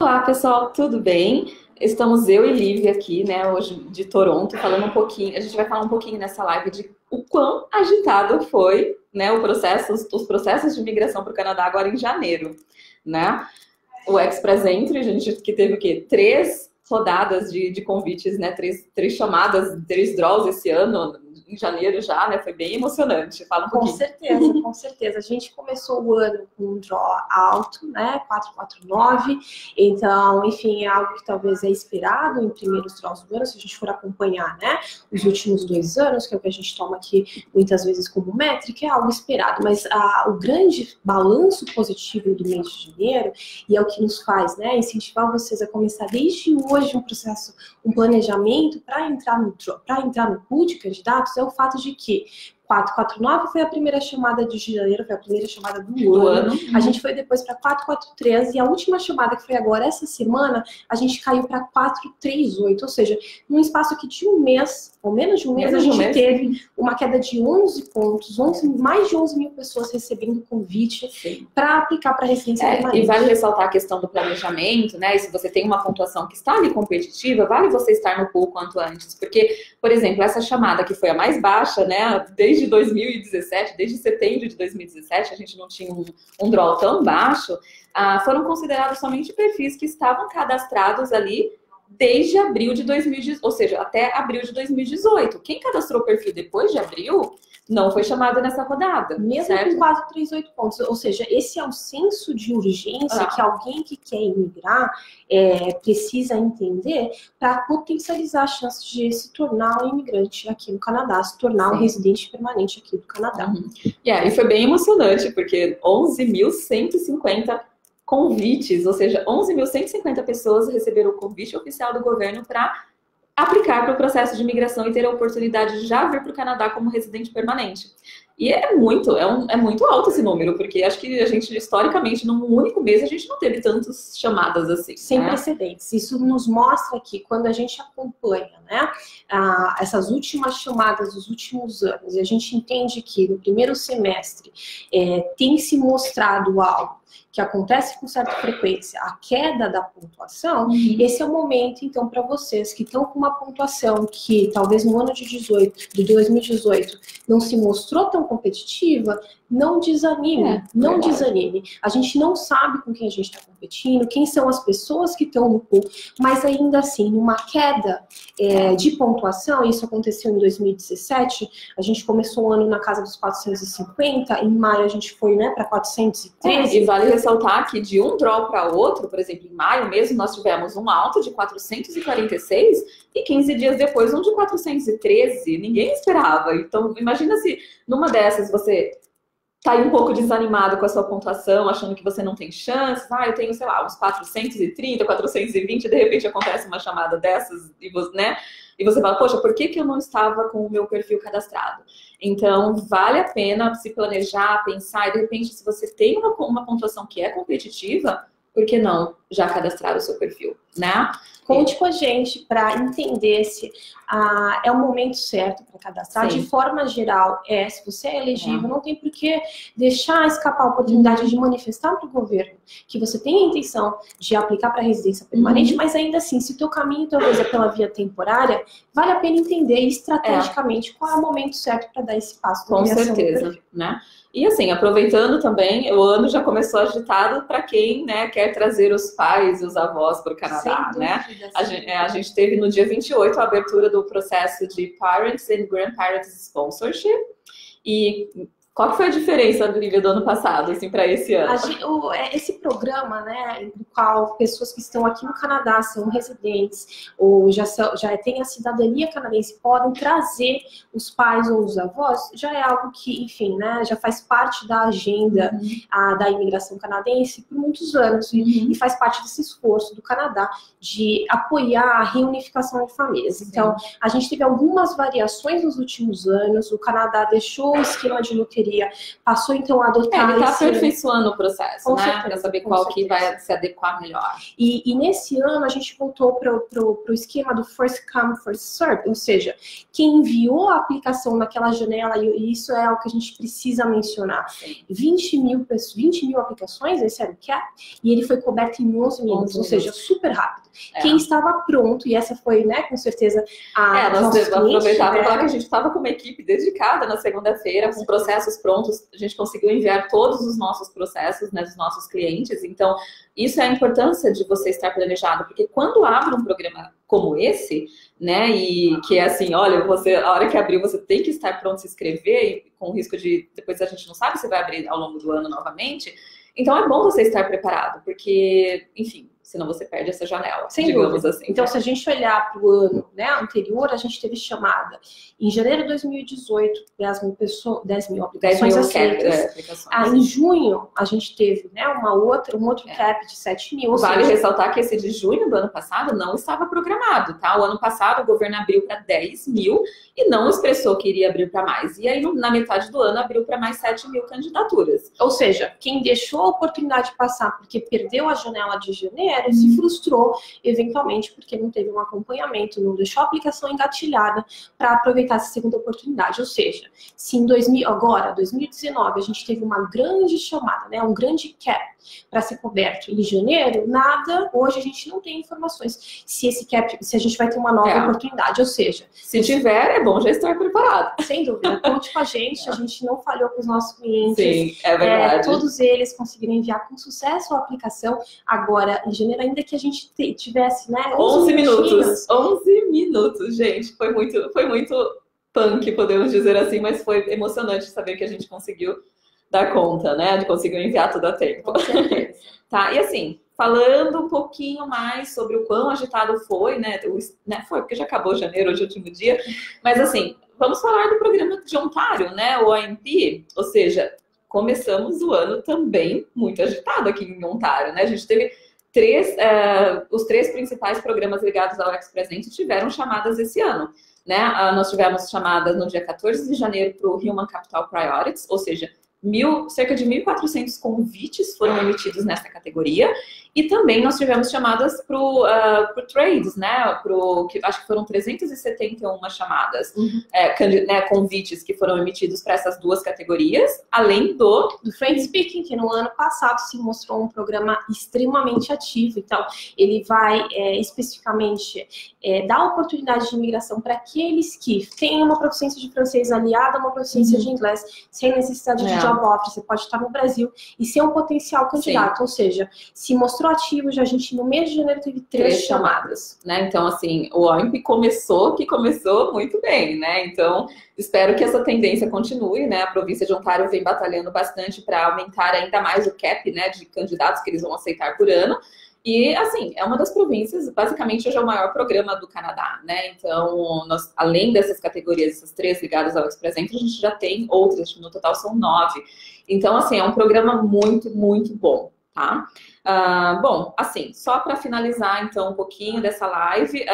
Olá, pessoal, tudo bem? Estamos eu e Lívia aqui, né, hoje de Toronto, falando um pouquinho. A gente vai falar um pouquinho nessa live de o quão agitado foi, né, os processos de migração para o Canadá agora em janeiro, né? O Express Entry, a gente que teve o quê? 3 rodadas de convites, né? Três chamadas, 3 draws esse ano, em janeiro já, né? Foi bem emocionante. Fala um pouquinho. Com certeza, com certeza. A gente começou o ano com um draw alto, né? 449. Então, enfim, é algo que talvez é esperado em primeiros draws do ano, se a gente for acompanhar, né? Os últimos 2 anos, que é o que a gente toma aqui muitas vezes como métrica, é algo esperado. Mas o grande balanço positivo do mês de janeiro, e é o que nos faz, né? Incentivar vocês a começar desde hoje um processo, um planejamento para entrar no pool de candidatos, é o fato de que 449 foi a primeira chamada de janeiro, foi a primeira chamada do ano. A gente foi depois para 443 e a última chamada, que foi agora essa semana, a gente caiu para 438, ou seja, num espaço aqui de um mês, ou menos de um mês, a gente teve uma queda de 11 pontos, mais de 11 mil pessoas recebendo convite para aplicar para residência permanente. E vale ressaltar a questão do planejamento, né? E se você tem uma pontuação que está ali competitiva, vale você estar no pool quanto antes, porque, por exemplo, essa chamada que foi a mais baixa, né, desde 2017, desde setembro de 2017, a gente não tinha um draw tão baixo, foram considerados somente perfis que estavam cadastrados ali desde abril de 2018, ou seja, até abril de 2018. Quem cadastrou o perfil depois de abril não foi chamado nessa rodada. Mesmo certo? com 438 pontos. Ou seja, esse é o senso de urgência que alguém que quer imigrar precisa entender para potencializar a chance de se tornar um imigrante aqui no Canadá, se tornar um residente permanente aqui do Canadá. E foi bem emocionante, porque 11.150 convites, ou seja, 11.150 pessoas receberam o convite oficial do governo para aplicar para o processo de imigração e ter a oportunidade de já vir para o Canadá como residente permanente. E é muito alto esse número, porque acho que a gente, historicamente, num único mês, a gente não teve tantas chamadas assim. Sem precedentes. Isso nos mostra que quando a gente acompanha, né, essas últimas chamadas dos últimos anos, e a gente entende que no primeiro semestre tem se mostrado algo que acontece com certa frequência, a queda da pontuação, esse é o momento, então, para vocês que estão com uma pontuação que talvez no ano de 2018 não se mostrou tão competitiva, não desanime, desanime. A gente não sabe com quem a gente está competindo, quem são as pessoas que estão no pool, mas ainda assim, numa queda de pontuação, isso aconteceu em 2017, a gente começou o ano na casa dos 450, em maio a gente foi, né, para 413. E vale ressaltar que de um draw para outro, por exemplo, em maio mesmo, nós tivemos um alto de 446 e 15 dias depois um de 413. Ninguém esperava. Então, imagina se numa dessas você tá aí um pouco desanimado com a sua pontuação, achando que você não tem chances. Eu tenho, sei lá, uns 430, 420, de repente acontece uma chamada dessas e você, né? E você fala, poxa, por que eu não estava com o meu perfil cadastrado? Então, vale a pena se planejar, pensar, e de repente, se você tem uma pontuação que é competitiva, por que não já cadastrar o seu perfil, né? Conte com a gente para entender se é o momento certo para cadastrar. De forma geral, se você é elegível, não tem por que deixar escapar a oportunidade de manifestar para o governo que você tem a intenção de aplicar para residência permanente, mas ainda assim, se o teu caminho talvez é pela via temporária, vale a pena entender estrategicamente qual é o momento certo para dar esse passo. Com certeza, né? E assim, aproveitando também, o ano já começou agitado para quem, né, quer trazer os pais e os avós para o Canadá, né? A gente teve no dia 28 a abertura do processo de Parents and Grandparents Sponsorship. E qual que foi a diferença, Lívia, do ano passado, assim, para esse ano? Esse programa, né, no qual pessoas que estão aqui no Canadá são residentes ou já têm a cidadania canadense podem trazer os pais ou os avós, já é algo que, enfim, né, já faz parte da agenda da imigração canadense por muitos anos e faz parte desse esforço do Canadá de apoiar a reunificação de famílias. Então, a gente teve algumas variações nos últimos anos, o Canadá deixou o esquema de loteria deveria, passou então a adotar ele está aperfeiçoando o processo, né? Para saber qual que vai se adequar melhor. E nesse ano a gente voltou para o esquema do first come, first serve, ou seja, quem enviou a aplicação naquela janela, e isso é o que a gente precisa mencionar, 20 mil aplicações, esse era o cap, e ele foi coberto em 11 minutos, ou seja, super rápido. Quem estava pronto, e essa foi, né, com certeza, nós aproveitava para falar que a gente estava com uma equipe dedicada na segunda-feira, com processos prontos, a gente conseguiu enviar todos os nossos processos, né, dos nossos clientes, então isso é a importância de você estar planejado, porque quando abre um programa como esse, né, e que é assim, olha, a hora que abrir, você tem que estar pronto a se inscrever, e com o risco de, depois a gente não sabe se vai abrir ao longo do ano novamente, então é bom você estar preparado, porque, enfim, senão você perde essa janela, digamos assim. Então, se a gente olhar para o ano, né, anterior, a gente teve chamada em janeiro de 2018, 10 mil aplicações aceitas. Em junho, a gente teve, né, um outro cap de 7 mil. Vale ressaltar que esse de junho do ano passado não estava programado, tá? O ano passado o governo abriu para 10 mil e não expressou que iria abrir para mais. E aí, na metade do ano, abriu para mais 7 mil candidaturas. Ou seja, quem deixou a oportunidade de passar porque perdeu a janela de janeiro, se frustrou, eventualmente, porque não teve um acompanhamento, não deixou a aplicação engatilhada para aproveitar essa segunda oportunidade. Ou seja, se em 2019, a gente teve uma grande chamada, né, um grande cap para ser coberto em janeiro, hoje a gente não tem informações se esse cap, se a gente vai ter uma nova oportunidade. Ou seja, se tiver, é bom já estar preparado. Sem dúvida, conte com a gente não falhou com os nossos clientes. Sim, é verdade. Todos eles conseguiram enviar com sucesso a aplicação. Agora, em janeiro, ainda que a gente tivesse, né, 11 minutos. 11 minutos, gente. Foi muito punk, podemos dizer assim, mas foi emocionante saber que a gente conseguiu dar conta, né? De conseguir enviar tudo a tempo. Com certeza. Tá, e assim, falando um pouquinho mais sobre o quão agitado foi, né? Foi, porque já acabou janeiro, hoje é o último dia. Mas assim, vamos falar do programa de Ontário, né? O OMP, ou seja, começamos o ano também muito agitado aqui em Ontário, né? A gente teve os três principais programas ligados ao Ex-Presente tiveram chamadas esse ano, né? Nós tivemos chamadas no dia 14 de janeiro para o Human Capital Priorities, ou seja, cerca de 1.400 convites foram emitidos nessa categoria. E também nós tivemos chamadas para o trades, né? Acho que foram 371 chamadas, convites que foram emitidos para essas duas categorias, além do French Speaking, que no ano passado se mostrou um programa extremamente ativo. Então, ele vai especificamente dar oportunidade de imigração para aqueles que têm uma proficiência de francês aliada a uma proficiência de inglês, sem necessidade de job offer. Você pode estar no Brasil e ser um potencial candidato. Sim. Ou seja, se mostrou ativo, já a gente no mês de janeiro teve 3 chamadas, né? Então, assim, o OMP começou muito bem, né? Então, espero que essa tendência continue, né? A província de Ontário vem batalhando bastante para aumentar ainda mais o cap, né, de candidatos que eles vão aceitar por ano. E, assim, é uma das províncias, basicamente, hoje é o maior programa do Canadá, né? Então, além dessas categorias, essas 3 ligadas ao Ex-Presente, a gente já tem outras, no total são 9. Então, assim, é um programa muito, muito bom, tá? Bom, assim, só para finalizar, então, um pouquinho dessa live,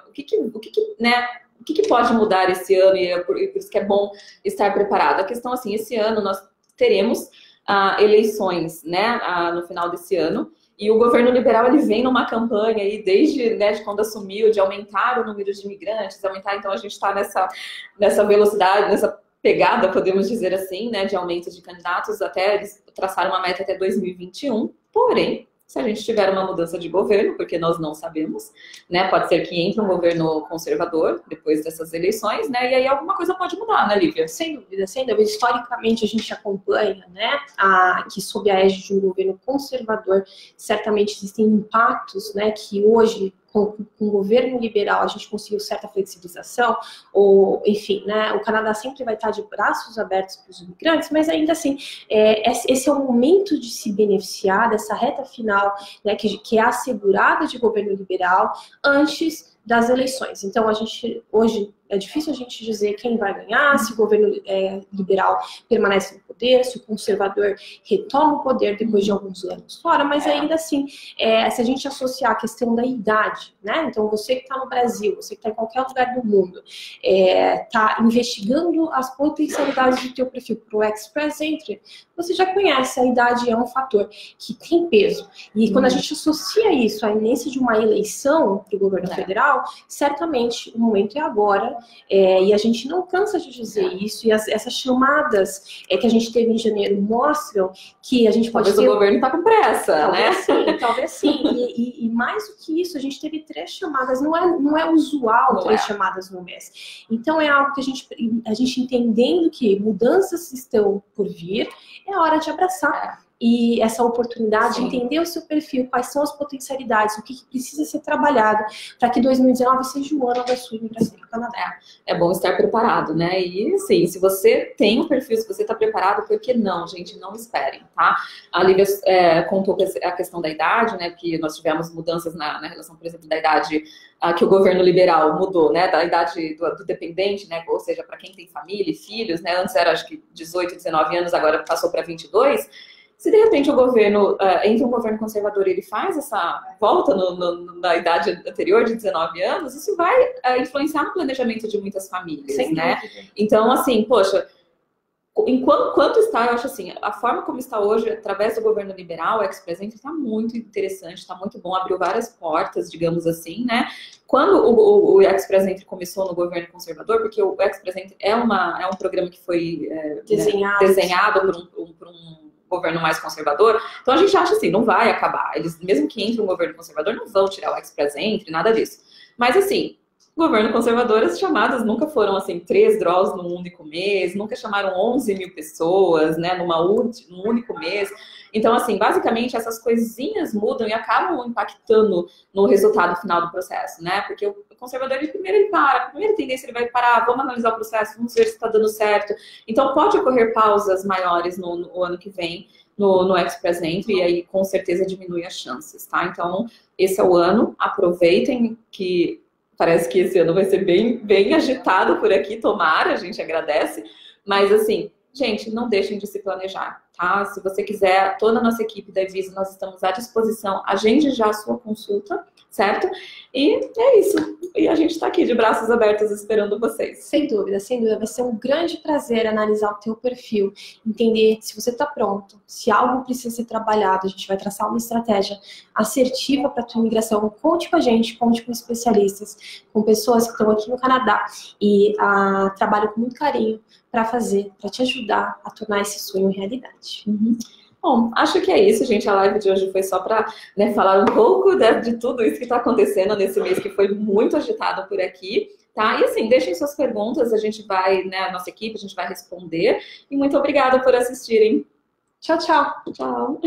o que pode mudar esse ano, e por isso que é bom estar preparado? A questão, assim, esse ano nós teremos eleições, né, no final desse ano, e o governo liberal, ele vem numa campanha aí, desde, né, de quando assumiu, de aumentar o número de imigrantes, então a gente está nessa velocidade, nessa pegada, podemos dizer assim, né, de aumento de candidatos, até eles traçaram uma meta até 2021, porém, se a gente tiver uma mudança de governo, porque nós não sabemos, né, pode ser que entre um governo conservador depois dessas eleições, né, e aí alguma coisa pode mudar, né, Lívia? Sem dúvida, sem dúvida. Historicamente, a gente acompanha, né, que sob a égide de um governo conservador, certamente existem impactos, né, que hoje, com o governo liberal, a gente conseguiu certa flexibilização, ou, enfim, né, o Canadá sempre vai estar de braços abertos para os imigrantes, mas ainda assim, esse é o momento de se beneficiar dessa reta final, né, que é assegurada de governo liberal antes das eleições. Então, a gente hoje É difícil a gente dizer quem vai ganhar, se o governo liberal permanece no poder, se o conservador retoma o poder depois de alguns anos fora, mas ainda assim, se a gente associar a questão da idade, né? Então, você que está no Brasil, você que está em qualquer lugar do mundo, está investigando as potencialidades do teu perfil para o Express Entry, você já conhece, a idade é um fator que tem peso. E quando a gente associa isso à iminência de uma eleição para o governo federal, certamente o momento é agora, e a gente não cansa de dizer isso, e essas chamadas que a gente teve em janeiro mostram que a gente pode Talvez o governo está com pressa, talvez sim, talvez sim. E mais do que isso, a gente teve 3 chamadas, não é usual 3 chamadas no mês. Então é algo que a gente entendendo que mudanças estão por vir, é hora de abraçar. E essa oportunidade de entender o seu perfil, quais são as potencialidades, o que precisa ser trabalhado para que 2019 seja o ano da sua imigração para o Canadá. É bom estar preparado, né? E sim, se você tem o perfil, se você está preparado, por que não, gente? Não esperem, tá? A Lívia contou a questão da idade, né? Que nós tivemos mudanças na relação, por exemplo, da idade que o governo liberal mudou, né? Da idade do dependente, né? Ou seja, para quem tem família e filhos, né? Antes era, acho que 18, 19 anos, agora passou para 22. Se de repente o governo, entra um governo conservador e ele faz essa volta na idade anterior de 19 anos, isso vai influenciar no planejamento de muitas famílias, né? Então, assim, poxa, enquanto está, eu acho assim, a forma como está hoje, através do governo liberal, o Express Entry está muito interessante, está muito bom, abriu várias portas, digamos assim, né? Quando o Express Entry começou no governo conservador, porque o Express Entry é um programa que foi desenhado por um governo mais conservador, então a gente acha assim, não vai acabar. Eles, mesmo que entre um governo conservador, não vão tirar o Express Entry, nada disso. Mas assim, governo conservador, as chamadas nunca foram assim, 3 draws num único mês, nunca chamaram 11 mil pessoas, né, num único mês. Então, assim, basicamente essas coisinhas mudam e acabam impactando no resultado final do processo, né? Porque o conservador, primeiro ele para, a primeira tendência ele vai parar, vamos analisar o processo, vamos ver se está dando certo. Então, pode ocorrer pausas maiores no ano que vem, no Express Entry, e aí com certeza diminui as chances, tá? Então, esse é o ano, aproveitem que parece que esse ano vai ser bem agitado por aqui, tomara, a gente agradece, mas assim, gente, não deixem de se planejar, tá? Se você quiser, toda a nossa equipe da Evisa, nós estamos à disposição, agende já a sua consulta, certo? E é isso, e a gente está aqui de braços abertos esperando vocês. Sem dúvida, vai ser um grande prazer analisar o teu perfil, entender se você está pronto, se algo precisa ser trabalhado, a gente vai traçar uma estratégia assertiva para a tua imigração. Conte com a gente, conte com especialistas, com pessoas que estão aqui no Canadá e trabalham com muito carinho para te ajudar a tornar esse sonho realidade. Bom, acho que é isso, gente. A live de hoje foi só para falar um pouco de tudo isso que está acontecendo nesse mês, que foi muito agitado por aqui, tá? E assim, deixem suas perguntas, a gente vai, a nossa equipe, a gente vai responder. E muito obrigada por assistirem. Tchau, tchau. Tchau.